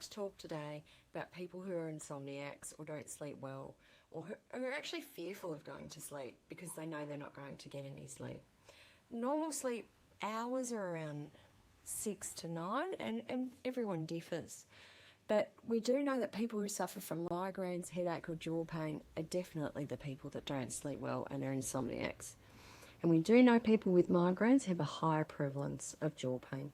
like to talk today about people who are insomniacs or don't sleep well, or who are actually fearful of going to sleep because they know they're not going to get any sleep. Normal sleep hours are around 6 to 9, and everyone differs. But we do know that people who suffer from migraines, headache or jaw pain are definitely the people that don't sleep well and are insomniacs. And we do know people with migraines have a higher prevalence of jaw pain.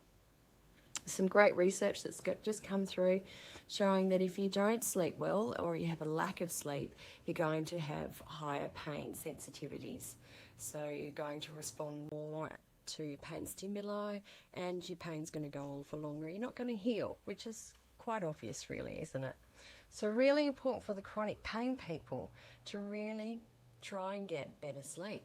Some great research that's just come through showing that if you don't sleep well or you have a lack of sleep, you're going to have higher pain sensitivities. So you're going to respond more to pain stimuli and your pain's going to go on for longer. You're not going to heal, which is quite obvious really, isn't it? So really important for the chronic pain people to really try and get better sleep.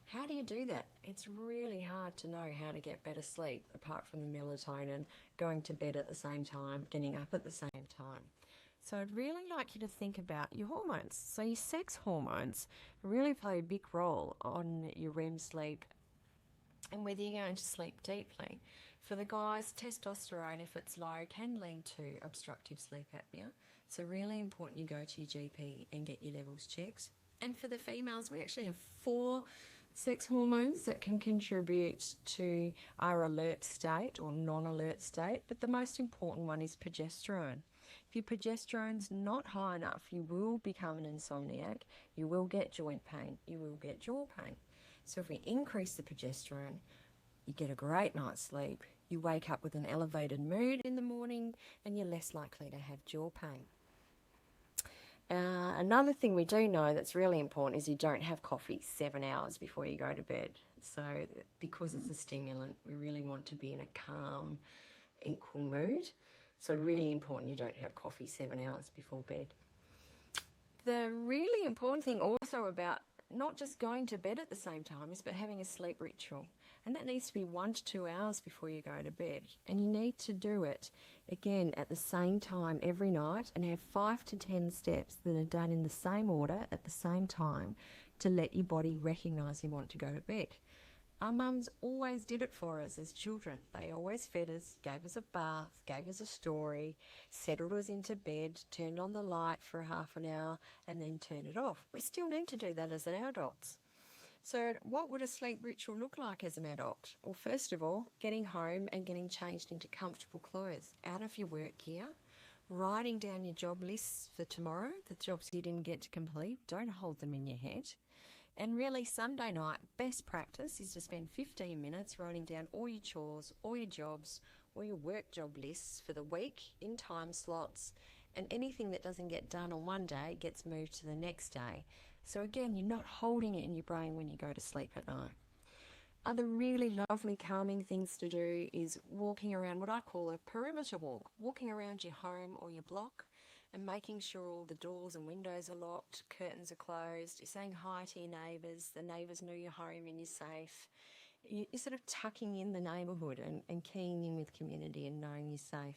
How do you do that? It's really hard to know how to get better sleep apart from the melatonin, going to bed at the same time, getting up at the same time. So I'd really like you to think about your hormones. So your sex hormones really play a big role on your REM sleep and whether you're going to sleep deeply. For the guys, testosterone, if it's low, can lead to obstructive sleep apnea. So really important you go to your GP and get your levels checked. And for the females, we actually have 4 sex hormones that can contribute to our alert state or non-alert state, but the most important one is progesterone. If your progesterone's not high enough, you will become an insomniac, you will get joint pain, you will get jaw pain. So if we increase the progesterone, you get a great night's sleep, you wake up with an elevated mood in the morning, and you're less likely to have jaw pain. Another thing we do know that's really important is you don't have coffee 7 hours before you go to bed. So because it's a stimulant, we really want to be in a calm, equal mood. So really important you don't have coffee 7 hours before bed. The really important thing also about not just going to bed at the same time is about having a sleep ritual. And that needs to be 1 to 2 hours before you go to bed. And you need to do it, again, at the same time every night and have 5 to 10 steps that are done in the same order at the same time to let your body recognise you want to go to bed. Our mums always did it for us as children. They always fed us, gave us a bath, gave us a story, settled us into bed, turned on the light for half an hour and then turned it off. We still need to do that as adults. So what would a sleep ritual look like as an adult? Well, first of all, getting home and getting changed into comfortable clothes, out of your work gear, writing down your job lists for tomorrow, the jobs you didn't get to complete, don't hold them in your head. And really Sunday night, best practice is to spend 15 minutes writing down all your chores, all your jobs, all your work job lists for the week in time slots, and anything that doesn't get done on one day gets moved to the next day. So again, you're not holding it in your brain when you go to sleep at night. Other really lovely calming things to do is walking around what I call a perimeter walk, walking around your home or your block and making sure all the doors and windows are locked, curtains are closed, you're saying hi to your neighbours, the neighbours know you're home and you're safe. You're sort of tucking in the neighbourhood and keying in with community and knowing you're safe.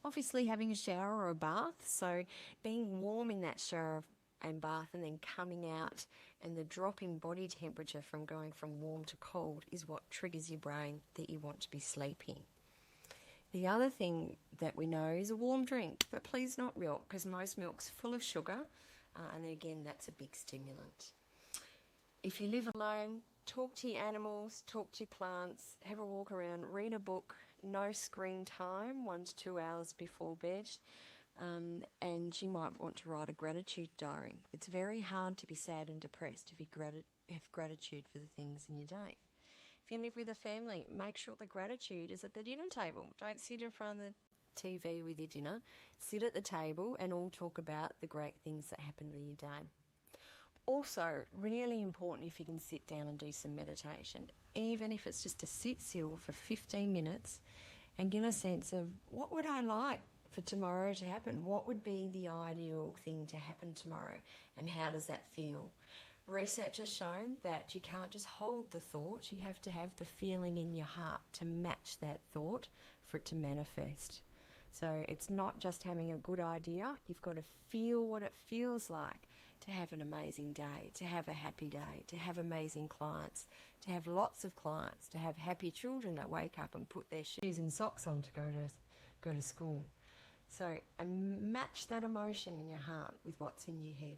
Obviously having a shower or a bath, so being warm in that shower and bath and then coming out, and the drop in body temperature from going from warm to cold is what triggers your brain that you want to be sleeping. The other thing that we know is a warm drink, but please not milk, because most milk's full of sugar, and again that's a big stimulant. If you live alone, talk to your animals, talk to your plants, have a walk around, read a book, no screen time, 1 to 2 hours before bed. And you might want to write a gratitude diary. It's very hard to be sad and depressed if you have gratitude for the things in your day. If you live with a family, make sure the gratitude is at the dinner table. Don't sit in front of the TV with your dinner. Sit at the table and all talk about the great things that happened in your day. Also, really important if you can sit down and do some meditation, even if it's just to sit still for 15 minutes and get a sense of what would I like for tomorrow to happen? What would be the ideal thing to happen tomorrow? And how does that feel? Research has shown that you can't just hold the thought, you have to have the feeling in your heart to match that thought for it to manifest. So it's not just having a good idea, you've got to feel what it feels like to have an amazing day, to have a happy day, to have amazing clients, to have lots of clients, to have happy children that wake up and put their shoes and socks on to go to school. So, and match that emotion in your heart with what's in your head.